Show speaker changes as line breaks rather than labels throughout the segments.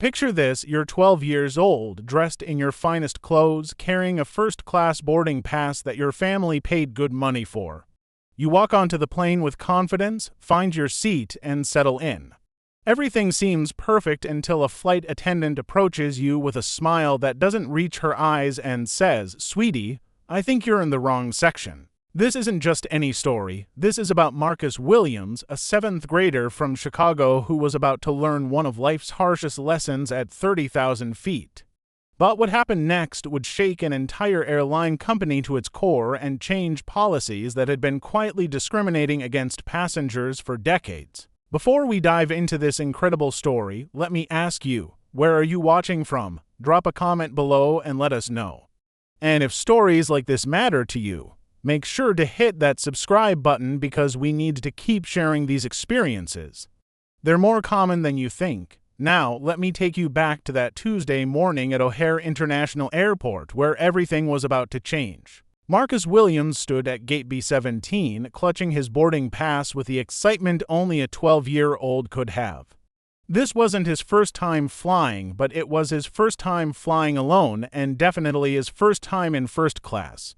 Picture this, you're 12 years old, dressed in your finest clothes, carrying a first-class boarding pass that your family paid good money for. You walk onto the plane with confidence, find your seat, and settle in. Everything seems perfect until a flight attendant approaches you with a smile that doesn't reach her eyes and says, "Sweetie, I think you're in the wrong section." This isn't just any story. This is about Marcus Williams, a 7th grader from Chicago who was about to learn one of life's harshest lessons at 30,000 feet. But what happened next would shake an entire airline company to its core and change policies that had been quietly discriminating against passengers for decades. Before we dive into this incredible story, let me ask you, where are you watching from? Drop a comment below and let us know. And if stories like this matter to you, make sure to hit that subscribe button because we need to keep sharing these experiences. They're more common than you think. Now, let me take you back to that Tuesday morning at O'Hare International Airport where everything was about to change. Marcus Williams stood at gate B17, clutching his boarding pass with the excitement only a 12-year-old could have. This wasn't his first time flying, but it was his first time flying alone and definitely his first time in first class.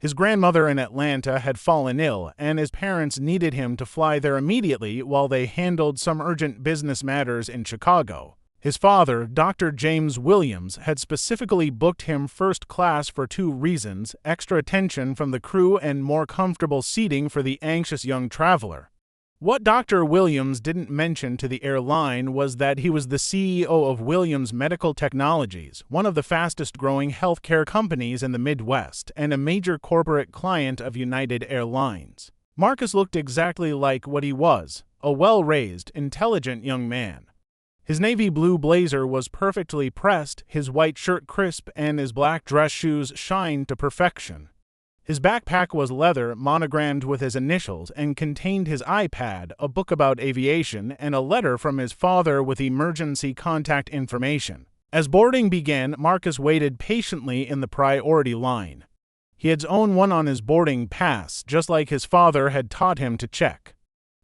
His grandmother in Atlanta had fallen ill, and his parents needed him to fly there immediately while they handled some urgent business matters in Chicago. His father, Dr. James Williams, had specifically booked him first class for 2 reasons: extra attention from the crew and more comfortable seating for the anxious young traveler. What Dr. Williams didn't mention to the airline was that he was the CEO of Williams Medical Technologies, one of the fastest-growing healthcare companies in the Midwest, and a major corporate client of United Airlines. Marcus looked exactly like what he was, a well-raised, intelligent young man. His navy blue blazer was perfectly pressed, his white shirt crisp, and his black dress shoes shined to perfection. His backpack was leather, monogrammed with his initials, and contained his iPad, a book about aviation, and a letter from his father with emergency contact information. As boarding began, Marcus waited patiently in the priority line. He had his own one on his boarding pass, just like his father had taught him to check.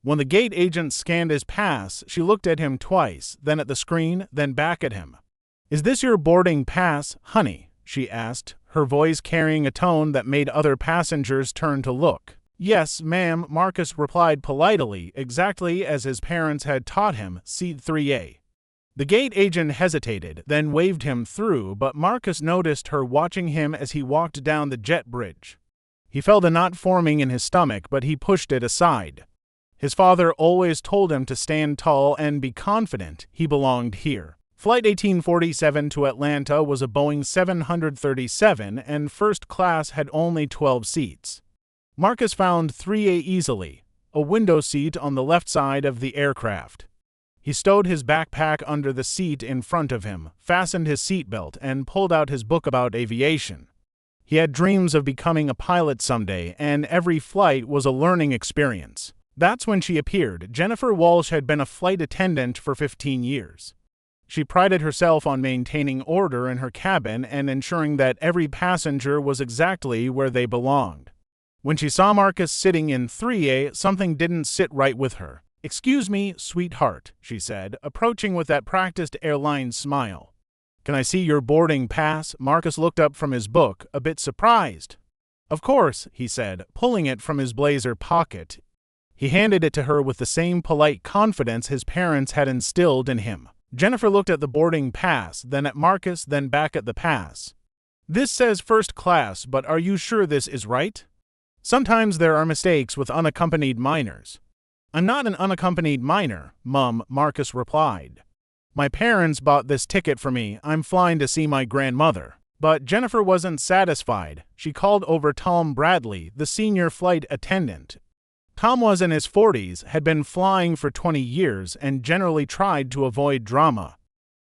When the gate agent scanned his pass, she looked at him twice, then at the screen, then back at him. "Is this your boarding pass, honey?" she asked, her voice carrying a tone that made other passengers turn to look. "Yes, ma'am," Marcus replied politely, exactly as his parents had taught him, seat 3A. The gate agent hesitated, then waved him through, but Marcus noticed her watching him as he walked down the jet bridge. He felt a knot forming in his stomach, but he pushed it aside. His father always told him to stand tall and be confident. He belonged here. Flight 1847 to Atlanta was a Boeing 737, and first class had only 12 seats. Marcus found 3A easily, a window seat on the left side of the aircraft. He stowed his backpack under the seat in front of him, fastened his seatbelt, and pulled out his book about aviation. He had dreams of becoming a pilot someday, and every flight was a learning experience. That's when she appeared. Jennifer Walsh had been a flight attendant for 15 years. She prided herself on maintaining order in her cabin and ensuring that every passenger was exactly where they belonged. When she saw Marcus sitting in 3A, something didn't sit right with her. "Excuse me, sweetheart," she said, approaching with that practiced airline smile. "Can I see your boarding pass?" Marcus looked up from his book, a bit surprised. "Of course," he said, pulling it from his blazer pocket. He handed it to her with the same polite confidence his parents had instilled in him. Jennifer looked at the boarding pass, then at Marcus, then back at the pass. "This says first class, but are you sure this is right?" "Sometimes there are mistakes with unaccompanied minors." "I'm not an unaccompanied minor, Mum," Marcus replied. "My parents bought this ticket for me. I'm flying to see my grandmother." But Jennifer wasn't satisfied. She called over Tom Bradley, the senior flight attendant. Tom was in his 40s, had been flying for 20 years, and generally tried to avoid drama.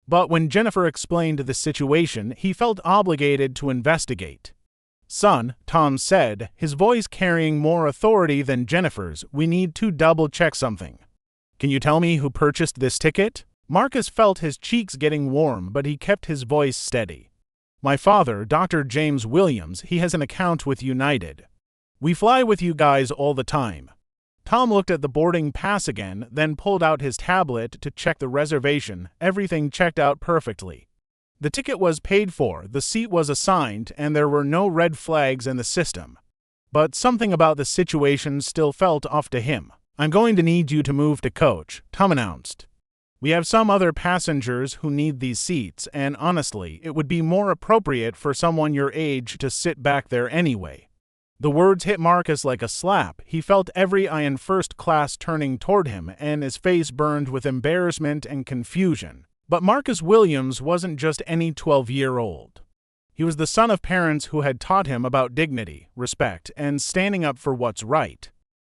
But when Jennifer explained the situation, he felt obligated to investigate. "Son," Tom said, his voice carrying more authority than Jennifer's, "we need to double-check something. Can you tell me who purchased this ticket?" Marcus felt his cheeks getting warm, but he kept his voice steady. "My father, Dr. James Williams, he has an account with United. We fly with you guys all the time." Tom looked at the boarding pass again, then pulled out his tablet to check the reservation. Everything checked out perfectly. The ticket was paid for, the seat was assigned, and there were no red flags in the system. But something about the situation still felt off to him. "I'm going to need you to move to coach," Tom announced. "We have some other passengers who need these seats, and honestly, it would be more appropriate for someone your age to sit back there anyway." The words hit Marcus like a slap. He felt every eye in first class turning toward him, and his face burned with embarrassment and confusion. But Marcus Williams wasn't just any 12-year-old. He was the son of parents who had taught him about dignity, respect, and standing up for what's right.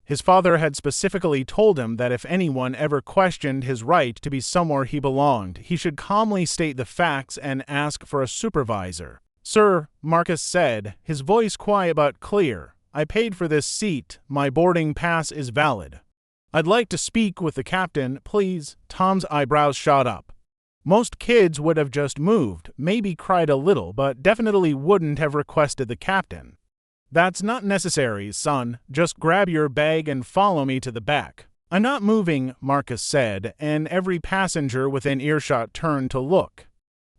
His father had specifically told him that if anyone ever questioned his right to be somewhere he belonged, he should calmly state the facts and ask for a supervisor. "Sir," Marcus said, his voice quiet but clear, "I paid for this seat. My boarding pass is valid." "I'd like to speak with the captain, please." Tom's eyebrows shot up. Most kids would have just moved, maybe cried a little, but definitely wouldn't have requested the captain. "That's not necessary, son. Just grab your bag and follow me to the back." "I'm not moving," Marcus said, and every passenger within earshot turned to look.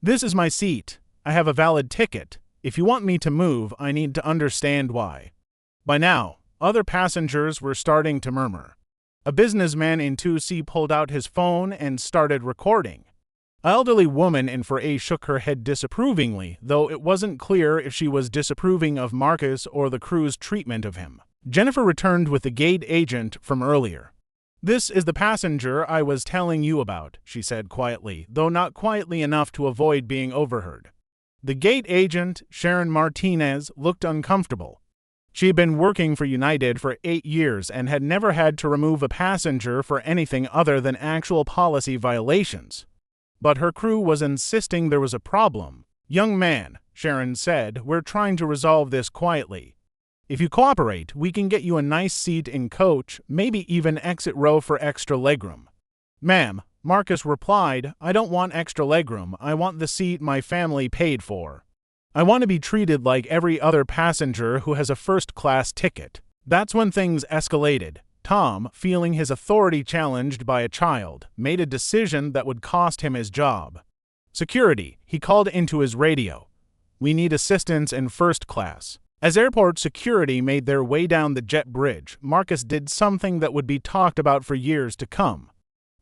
"This is my seat. I have a valid ticket. If you want me to move, I need to understand why." By now, other passengers were starting to murmur. A businessman in 2C pulled out his phone and started recording. An elderly woman in 4A shook her head disapprovingly, though it wasn't clear if she was disapproving of Marcus or the crew's treatment of him. Jennifer returned with the gate agent from earlier. "This is the passenger I was telling you about," she said quietly, though not quietly enough to avoid being overheard. The gate agent, Sharon Martinez, looked uncomfortable. She had been working for United for 8 years and had never had to remove a passenger for anything other than actual policy violations. But her crew was insisting there was a problem. "Young man," Sharon said, "we're trying to resolve this quietly. If you cooperate, we can get you a nice seat in coach, maybe even exit row for extra legroom." "Ma'am," Marcus replied, "I don't want extra legroom. I want the seat my family paid for. I want to be treated like every other passenger who has a first-class ticket." That's when things escalated. Tom, feeling his authority challenged by a child, made a decision that would cost him his job. "Security," he called into his radio. "We need assistance in first class." As airport security made their way down the jet bridge, Marcus did something that would be talked about for years to come.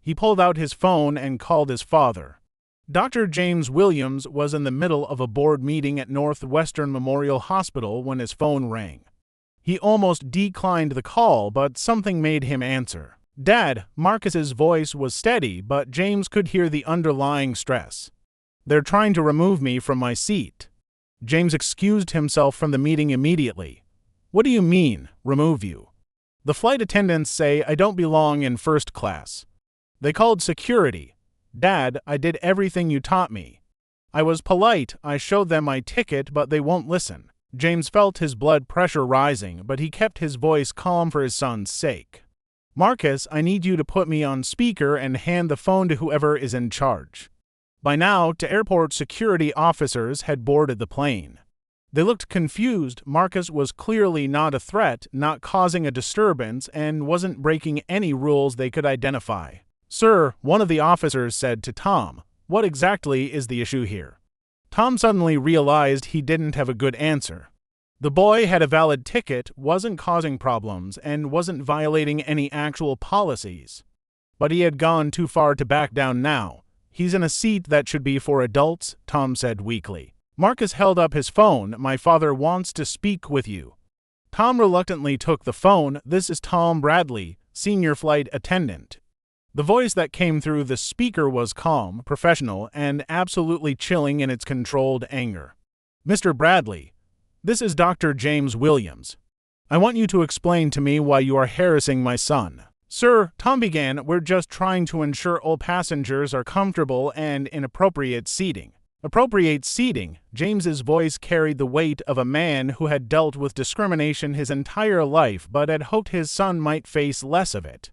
He pulled out his phone and called his father. Dr. James Williams was in the middle of a board meeting at Northwestern Memorial Hospital when his phone rang. He almost declined the call, but something made him answer. "Dad," Marcus's voice was steady, but James could hear the underlying stress. "They're trying to remove me from my seat." James excused himself from the meeting immediately. "What do you mean, remove you?" "The flight attendants say I don't belong in first class. They called security. Dad, I did everything you taught me. I was polite, I showed them my ticket, but they won't listen." James felt his blood pressure rising, but he kept his voice calm for his son's sake. "Marcus, I need you to put me on speaker and hand the phone to whoever is in charge." By now, the airport security officers had boarded the plane. They looked confused. Marcus was clearly not a threat, not causing a disturbance, and wasn't breaking any rules they could identify. "Sir," one of the officers said to Tom, "what exactly is the issue here?" Tom suddenly realized he didn't have a good answer. The boy had a valid ticket, wasn't causing problems, and wasn't violating any actual policies. But he had gone too far to back down now. "He's in a seat that should be for adults," Tom said weakly. Marcus held up his phone. "My father wants to speak with you." Tom reluctantly took the phone. "This is Tom Bradley, senior flight attendant." The voice that came through the speaker was calm, professional, and absolutely chilling in its controlled anger. "Mr. Bradley, this is Dr. James Williams. I want you to explain to me why you are harassing my son." "Sir," Tom began, "we're just trying to ensure all passengers are comfortable and in appropriate seating." Appropriate seating? James's voice carried the weight of a man who had dealt with discrimination his entire life but had hoped his son might face less of it.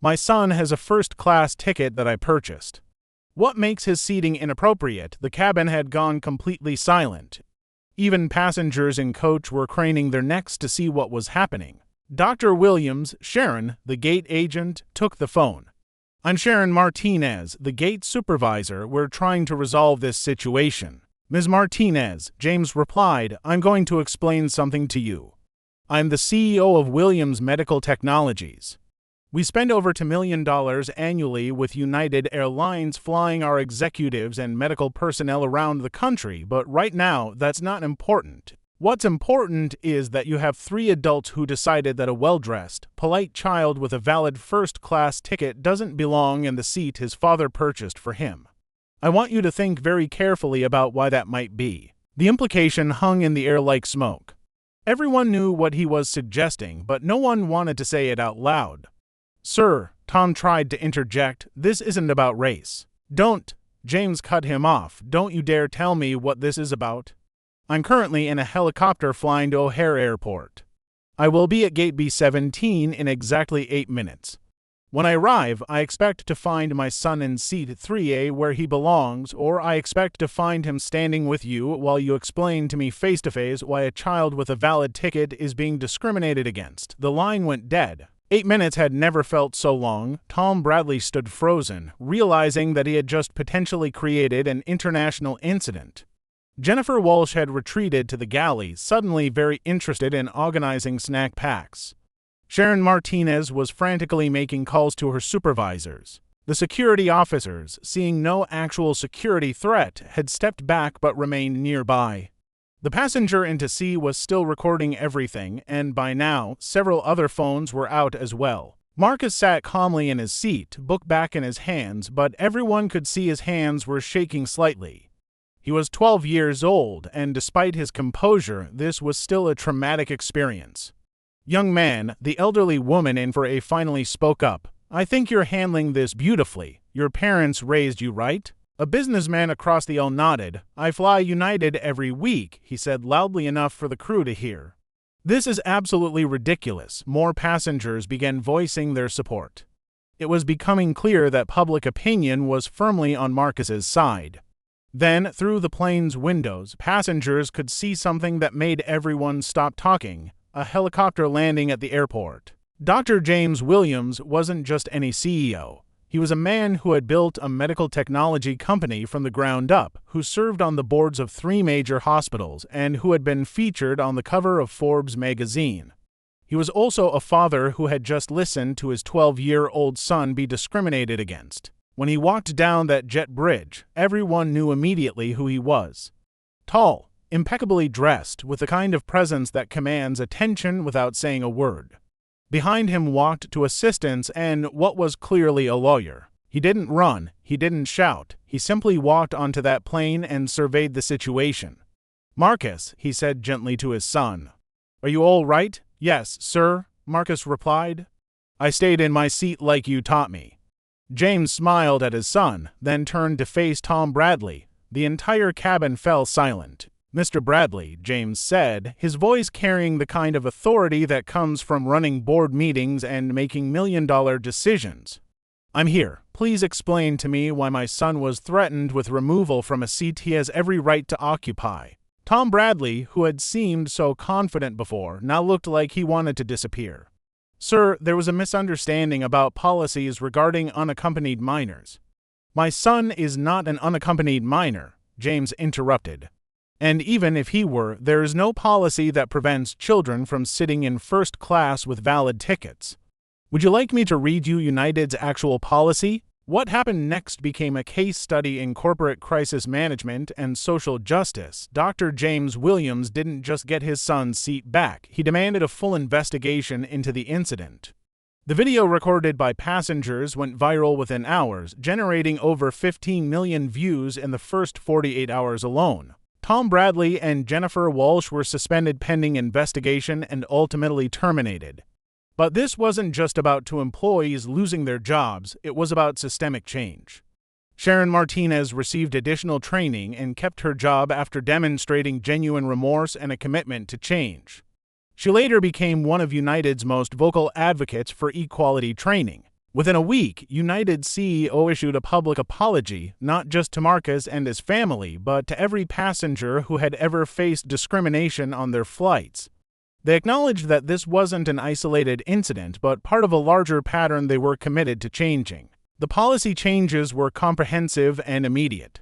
"My son has a first-class ticket that I purchased." "What makes his seating inappropriate?" The cabin had gone completely silent. Even passengers in coach were craning their necks to see what was happening. Dr. Williams, Sharon, the gate agent, took the phone. "I'm Sharon Martinez, the gate supervisor. We're trying to resolve this situation." "Ms. Martinez," James replied, "I'm going to explain something to you. I'm the CEO of Williams Medical Technologies. We spend over $2 million annually with United Airlines flying our executives and medical personnel around the country, but right now that's not important. What's important is that you have 3 adults who decided that a well-dressed, polite child with a valid first-class ticket doesn't belong in the seat his father purchased for him. I want you to think very carefully about why that might be." The implication hung in the air like smoke. Everyone knew what he was suggesting, but no one wanted to say it out loud. "Sir," Tom tried to interject, "this isn't about race." "Don't," James cut him off, "don't you dare tell me what this is about. I'm currently in a helicopter flying to O'Hare Airport. I will be at Gate B17 in exactly 8 minutes. When I arrive, I expect to find my son in seat 3A where he belongs, or I expect to find him standing with you while you explain to me face-to-face why a child with a valid ticket is being discriminated against." The line went dead. 8 minutes had never felt so long. Tom Bradley stood frozen, realizing that he had just potentially created an international incident. Jennifer Walsh had retreated to the galley, suddenly very interested in organizing snack packs. Sharon Martinez was frantically making calls to her supervisors. The security officers, seeing no actual security threat, had stepped back but remained nearby. The passenger into C was still recording everything, and by now, several other phones were out as well. Marcus sat calmly in his seat, book back in his hands, but everyone could see his hands were shaking slightly. He was 12 years old, and despite his composure, this was still a traumatic experience. "Young man," the elderly woman in for A finally spoke up, "I think you're handling this beautifully. Your parents raised you, right?" A businessman across the aisle nodded. "I fly United every week," he said loudly enough for the crew to hear. "This is absolutely ridiculous." More passengers began voicing their support. It was becoming clear that public opinion was firmly on Marcus's side. Then, through the plane's windows, passengers could see something that made everyone stop talking: a helicopter landing at the airport. Dr. James Williams wasn't just any CEO. He was a man who had built a medical technology company from the ground up, who served on the boards of 3 major hospitals, and who had been featured on the cover of Forbes magazine. He was also a father who had just listened to his 12-year-old son be discriminated against. When he walked down that jet bridge, everyone knew immediately who he was. Tall, impeccably dressed, with the kind of presence that commands attention without saying a word. Behind him walked 2 assistants and what was clearly a lawyer. He didn't run, he didn't shout, he simply walked onto that plane and surveyed the situation. "Marcus," he said gently to his son. "Are you all right?" "Yes, sir," Marcus replied. "I stayed in my seat like you taught me." James smiled at his son, then turned to face Tom Bradley. The entire cabin fell silent. "Mr. Bradley," James said, his voice carrying the kind of authority that comes from running board meetings and making million-dollar decisions. "I'm here. Please explain to me why my son was threatened with removal from a seat he has every right to occupy." Tom Bradley, who had seemed so confident before, now looked like he wanted to disappear. "Sir, there was a misunderstanding about policies regarding unaccompanied minors." "My son is not an unaccompanied minor," James interrupted. "And even if he were, there is no policy that prevents children from sitting in first class with valid tickets. Would you like me to read you United's actual policy?" What happened next became a case study in corporate crisis management and social justice. Dr. James Williams didn't just get his son's seat back, he demanded a full investigation into the incident. The video recorded by passengers went viral within hours, generating over 15 million views in the first 48 hours alone. Tom Bradley and Jennifer Walsh were suspended pending investigation and ultimately terminated. But this wasn't just about 2 employees losing their jobs, it was about systemic change. Sharon Martinez received additional training and kept her job after demonstrating genuine remorse and a commitment to change. She later became one of United's most vocal advocates for equality training. Within a week, United's CEO issued a public apology, not just to Marcus and his family, but to every passenger who had ever faced discrimination on their flights. They acknowledged that this wasn't an isolated incident, but part of a larger pattern they were committed to changing. The policy changes were comprehensive and immediate.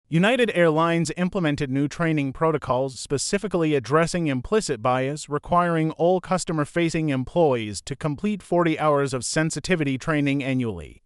United Airlines implemented new training protocols specifically addressing implicit bias, requiring all customer-facing employees to complete 40 hours of sensitivity training annually.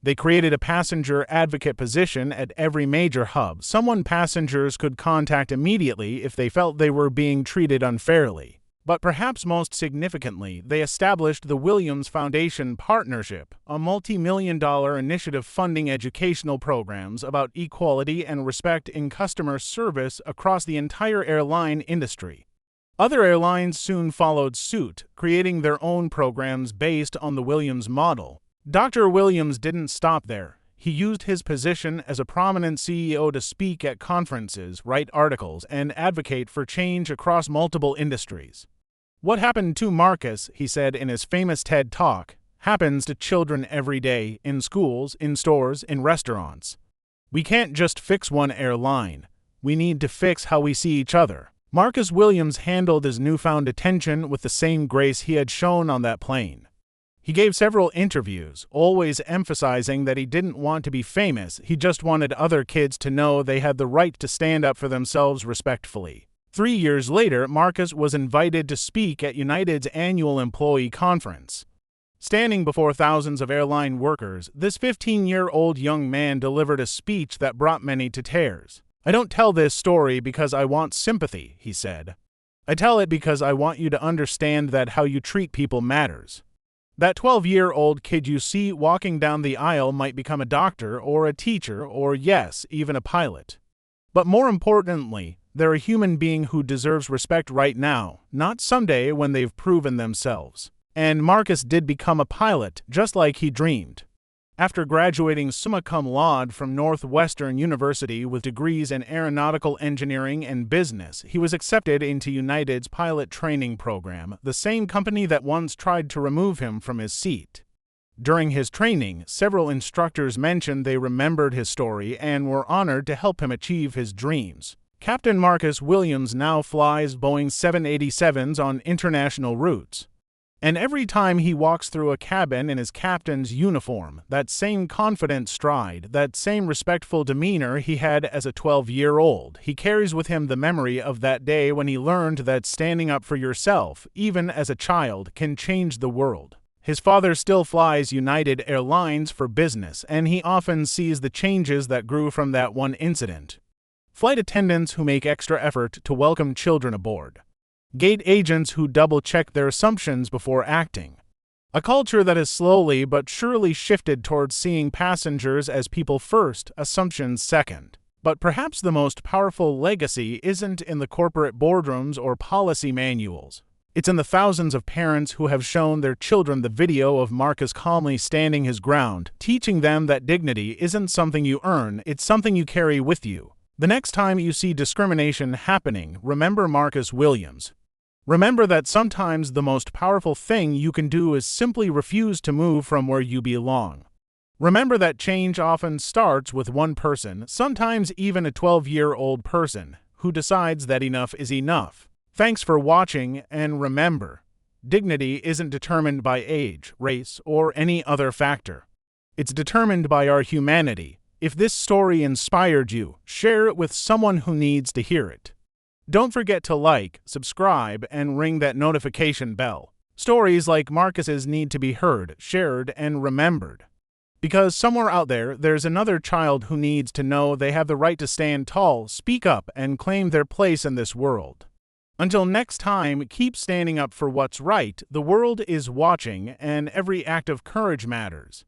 They created a passenger advocate position at every major hub, someone passengers could contact immediately if they felt they were being treated unfairly. But perhaps most significantly, they established the Williams Foundation Partnership, a multi-million-dollar initiative funding educational programs about equality and respect in customer service across the entire airline industry. Other airlines soon followed suit, creating their own programs based on the Williams model. Dr. Williams didn't stop there. He used his position as a prominent CEO to speak at conferences, write articles, and advocate for change across multiple industries. "What happened to Marcus," he said in his famous TED Talk, "happens to children every day, in schools, in stores, in restaurants. We can't just fix one airline. We need to fix how we see each other." Marcus Williams handled his newfound attention with the same grace he had shown on that plane. He gave several interviews, always emphasizing that he didn't want to be famous, he just wanted other kids to know they had the right to stand up for themselves respectfully. 3 years later, Marcus was invited to speak at United's annual employee conference. Standing before thousands of airline workers, this 15-year-old young man delivered a speech that brought many to tears. "I don't tell this story because I want sympathy," he said. "I tell it because I want you to understand that how you treat people matters. That 12-year-old kid you see walking down the aisle might become a doctor or a teacher or, yes, even a pilot. But more importantly, they're a human being who deserves respect right now, not someday when they've proven themselves." And Marcus did become a pilot, just like he dreamed. After graduating summa cum laude from Northwestern University with degrees in aeronautical engineering and business, he was accepted into United's pilot training program, the same company that once tried to remove him from his seat. During his training, several instructors mentioned they remembered his story and were honored to help him achieve his dreams. Captain Marcus Williams now flies Boeing 787s on international routes. And every time he walks through a cabin in his captain's uniform, that same confident stride, that same respectful demeanor he had as a 12-year-old, he carries with him the memory of that day when he learned that standing up for yourself, even as a child, can change the world. His father still flies United Airlines for business, and he often sees the changes that grew from that one incident. Flight attendants who make extra effort to welcome children aboard. Gate agents who double-check their assumptions before acting. A culture that has slowly but surely shifted towards seeing passengers as people first, assumptions second. But perhaps the most powerful legacy isn't in the corporate boardrooms or policy manuals. It's in the thousands of parents who have shown their children the video of Marcus calmly standing his ground, teaching them that dignity isn't something you earn, it's something you carry with you. The next time you see discrimination happening, remember Marcus Williams. Remember that sometimes the most powerful thing you can do is simply refuse to move from where you belong. Remember that change often starts with one person, sometimes even a 12-year-old person, who decides that enough is enough. Thanks for watching, and remember, dignity isn't determined by age, race, or any other factor. It's determined by our humanity. If this story inspired you, share it with someone who needs to hear it. Don't forget to like, subscribe, and ring that notification bell. Stories like Marcus's need to be heard, shared, and remembered. Because somewhere out there, there's another child who needs to know they have the right to stand tall, speak up, and claim their place in this world. Until next time, keep standing up for what's right. The world is watching, and every act of courage matters.